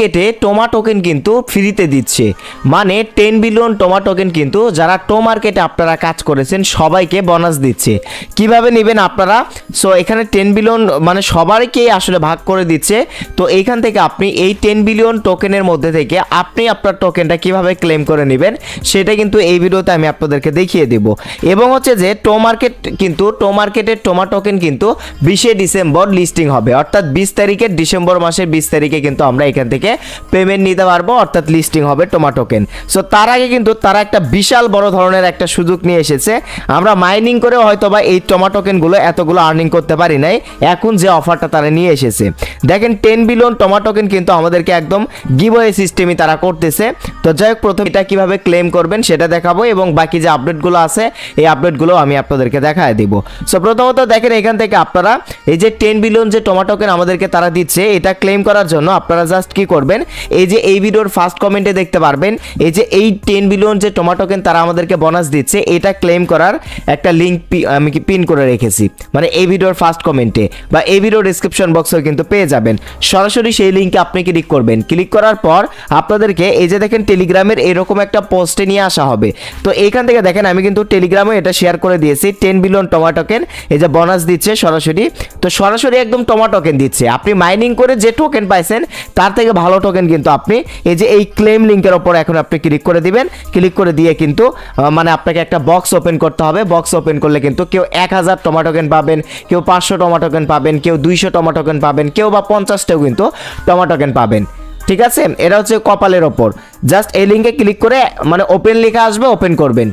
কেটে টোমা টোকেন কিন্তু ফ্রিতে দিচ্ছে, মানে 10 বিলিয়ন টোমা টোকেন কিন্তু যারা টোমার্কেটে আপনারা কাজ করেছেন সবাইকে বোনাস দিচ্ছে। কিভাবে নেবেন আপনারা? সো এখানে 10 বিলিয়ন মানে সবাইকেই আসলে ভাগ করে দিচ্ছে। তো এইখান থেকে আপনি এই 10 বিলিয়ন টোকেনের মধ্যে থেকে আপনি আপনার টোকেনটা কিভাবে ক্লেম করে নেবেন সেটা কিন্তু এই ভিডিওতে আমি আপনাদেরকে দেখিয়ে দেব। এবং হচ্ছে যে টোমার্কেটের টোমা টোকেন কিন্তু 20 ডিসেম্বর লিস্টিং হবে, অর্থাৎ 20 তারিখে ডিসেম্বর মাসের 20 তারিখে কিন্তু আমরা এখান থেকে পেমেন্ট নিতে পারবো, অর্থাৎ লিস্টিং হবে টোমা টোকেন। সো তার আগে কিন্তু তারা একটা বিশাল বড় ধরনের একটা সুযোগ নিয়ে এসেছে। আমরা মাইনিং করে হয়তো বা এই টোমা টোকেনগুলো এতগুলো আর্নিং করতে পারি নাই, এখন যে অফারটা তারা নিয়ে এসেছে দেখেন 10 বিলিয়ন টোমা টোকেন কিন্তু আমাদেরকে একদম গিভওয়ে সিস্টেমই তারা করতেছে। তো যাই হোক, প্রথমে এটা কিভাবে ক্লেম করবেন সেটা দেখাবো এবং বাকি যে আপডেটগুলো আছে এই আপডেটগুলো আমি আপনাদেরকে দেখায় দিব। সো প্রথমত দেখেন এখান থেকে আপনারা এই যে 10 বিলিয়ন যে টোমা টোকেন আমাদেরকে তারা দিচ্ছে, এটা ক্লেম করার জন্য আপনারা জাস্ট কি করবেন, এই যে এই ভিডিওর ফার্স্ট কমেন্টে দেখতে পারবেন এই যে এই 10 বিলিয়ন যে টোমা টোকেন তারা আমাদেরকে বোনাস দিচ্ছে, এটা ক্লেম করার একটা লিঙ্ক আমি পিন করে রেখেছি, মানে এই ভিডিওর ফার্স্ট কমেন্টে বা এই ভিডিওর ডেসক্রিপশন বক্সেও কিন্তু পেয়ে যাবেন। সরাসরি সেই লিঙ্কে আপনি ক্লিক করবেন। ক্লিক করার পর আপনাদেরকে এই যে দেখেন টেলিগ্রামের এরকম একটা পোস্টে নিয়ে আসা হবে। তো এইখান থেকে দেখেন আমি কিন্তু টেলিগ্রামে এটা শেয়ার করে দিয়েছি, 10 বিলিয়ন টোমা টোকেন এই যে বোনাস দিচ্ছে সরাসরি। তো সরাসরি একদম টোমা টোকেন দিচ্ছে, আপনি মাইনিং করে যে টোকেন পাইছেন তার থেকে ভালো টোকেন কিন্তু আপনি এই যে এই ক্লেম লিঙ্কের ওপর এখন আপনি ক্লিক করে দিবেন। ক্লিক করে দিয়ে কিন্তু মানে আপনাকে একটা বক্স ওপেন করতে হবে। বক্স ওপেন করলে কিন্তু কেউ 1000 টোমা টোকেন পাবেন, কেউ 500 টোমা টোকেন পাবেন, কেউ 200 টোমা টোকেন পাবেন, কেউ বা 50টাও কিন্তু টোমা টোকেন পাবেন। ঠিক আছে, এটা হচ্ছে কপালের ওপর। জাস্ট এই লিঙ্কে ক্লিক করে মানে ওপেন লেখা আসবে, ওপেন করবেন।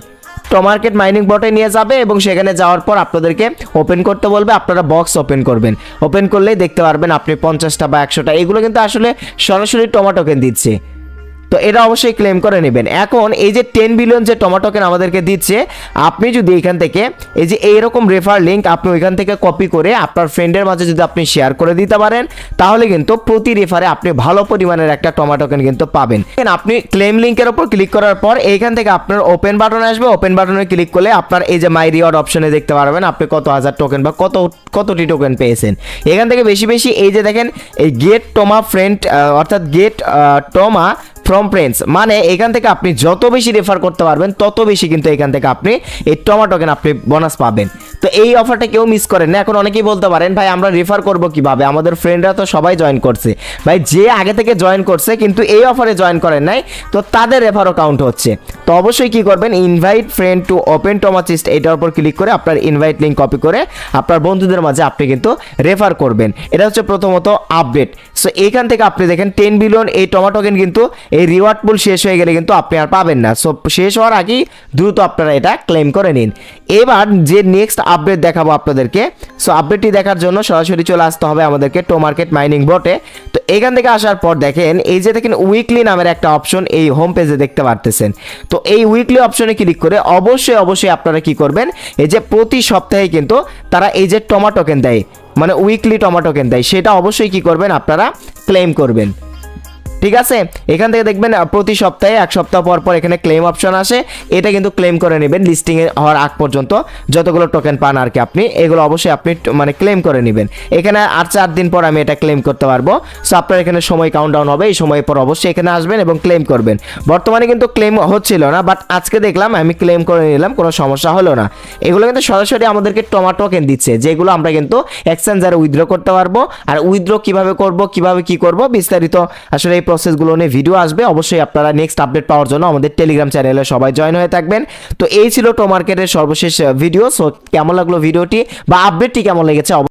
টোমার্কেট মাইনিং বটে নিয়ে যাবে এবং সেখানে যাওয়ার পর আপনাদেরকে ওপেন করতে বলবে, আপনারা বক্স ওপেন করবেন। ওপেন করলেই দেখতে পারবেন আপনি 50টা বা 100টা, এগুলো কিন্তু আসলে সরাসরি টোমা টোকেন দিচ্ছে। তো এটা অবশ্যই ক্লেম করে নেবেন। এখন এই যে 10 বিলিয়ন যে টোমা টোকেন আমাদেরকে দিচ্ছে, আপনি যদি এখান থেকে এই যে এইরকম রেফার লিঙ্ক আপনি ওইখান থেকে কপি করে আপনার ফ্রেন্ডের মাঝে যদি আপনি শেয়ার করে দিতে পারেন, তাহলে কিন্তু প্রতি রেফারে আপনি ভালো পরিমাণের একটা টোমা টোকেন কিন্তু পাবেন। আপনি ক্লেম লিঙ্কের উপর ক্লিক করার পর এইখান থেকে আপনার ওপেন বাটন আসবে। ওপেন বাটনে ক্লিক করলে আপনার এই যে মাই রিওয়ার্ড অপশনে দেখতে পারবেন আপনি কত হাজার টোকেন বা কতটি টোকেন পেয়েছেন। এখান থেকে বেশি বেশি এই যে দেখেন এই গেট টোমা ফ্রেন্ড অর্থাৎ গেট টোমা ফ্রম ফ্রেন্ডস, মানে এখান থেকে আপনি যত বেশি রেফার করতে পারবেন তত বেশি কিন্তু এখান থেকে আপনি এই টোমা টোকেন আপনি বোনাস পাবেন। তো এই অফারটা কেউ মিস করেন না। এখন অনেকেই বলতে পারেন ভাই আমরা রেফার করব কিভাবে, আমাদের ফ্রেন্ডরা তো সবাই জয়েন করছে। ভাই যে আগে থেকে জয়েন করছে কিন্তু এই অফারে জয়েন করেন নাই, তো তাদের রেফারও কাউন্ট হচ্ছে। তো অবশ্যই কি করবেন, ইনভাইট ফ্রেন্ড টু ওপেন টোমা চেস্ট এটার উপর ক্লিক করে আপনার ইনভাইট লিঙ্ক কপি করে আপনার বন্ধুদের মাঝে আপনি কিন্তু রেফার করবেন। এটা হচ্ছে প্রথমত আপডেট। সো এইখান থেকে আপনি দেখেন 10 বিলিয়ন এই টোমা টোকেন কিন্তু এই রিওয়ার্ড পুল শেষ হয়ে গেলে কিন্তু আপনি আর পাবেন না। সো শেষ হওয়ার আগেই দ্রুত আপনারা এটা ক্লেম করে নিন। এবার যে নেক্সট আপডেট দেখাবো আপনাদেরকে, সো আপডেটটি দেখার জন্য সরাসরি চলে আসতে হবে আমাদেরকে টোমার্কেট মাইনিং বটে। তো এখান থেকে আসার পর দেখেন এই যে দেখেন উইকলি নামের একটা অপশন এই হোম পেজে দেখতে পারতেছেন। তো এই উইকলি অপশনে ক্লিক করে অবশ্যই আপনারা কি করবেন, এই যে প্রতি সপ্তাহে কিন্তু তারা এই যে টোমা টোকেন দেয়, মানে উইকলি টোমা টোকেন দেয়, সেটা অবশ্যই কি করবেন আপনারা ক্লেম করবেন। ঠিক আছে, এখান থেকে দেখবেন প্রতি সপ্তাহে 1 সপ্তাহ পর পর এখানে ক্লেম অপশন আসে, এটা কিন্তু ক্লেম করে নেবেন লিস্টিং এ হওয়ার আগ পর্যন্ত যতগুলো টোকেন পান আর কি আপনি এগুলো অবশ্যই আপনি মানে ক্লেম করে নেবেন। এখানে আর 4 দিন পর আমি এটা ক্লেম করতে পারবো। সো আপনার এখানে সময় কাউন্টডাউন হবে, এই সময় পর অবশ্যই এখানে আসবেন এবং ক্লেম করবেন। বর্তমানে কিন্তু ক্লেম হচ্ছিল না, বাট আজকে দেখলাম আমি ক্লেম করে নিলাম, কোনো সমস্যা হলো না। এগুলো কিন্তু সরাসরি আমাদেরকে টোমা টোকেন দিচ্ছে, যেগুলো আমরা কিন্তু এক্সচেঞ্জারে উইথড্র করতে পারবো। আর উইথড্র কিভাবে করব, কিভাবে কি করব বিস্তারিত আসলে এই প্রসেসগুলো নিয়ে ভিডিও আসবে। অবশ্যই আপনারা নেক্সট আপডেট পাওয়ার জন্য আমাদের টেলিগ্রাম চ্যানেলে সবাই জয়েন হয়ে থাকবেন। তো এই ছিল টোমার্কেটের সর্বশেষ ভিডিও। সো কেমন লাগলো ভিডিওটি বা আপডেটটি কেমন লেগেছে